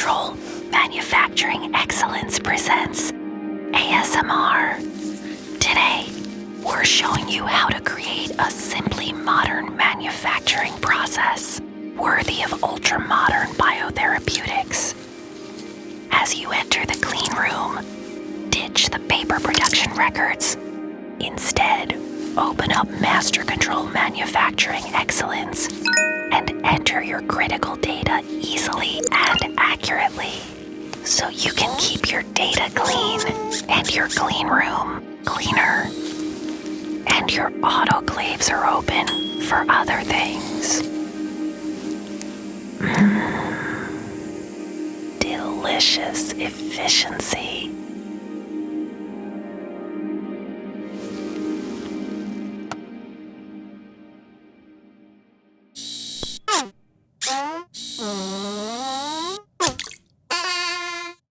MasterControl Manufacturing Excellence presents ASMR. Today, we're showing you how to create a simply modern manufacturing process worthy of ultra-modern biotherapeutics. As you enter the clean room, ditch the paper production records. Instead, open up MasterControl Manufacturing Excellence and enter your critical data easily and accurately so you can keep your data clean and your clean room cleaner. And your autoclaves are open for other things. Delicious efficiency.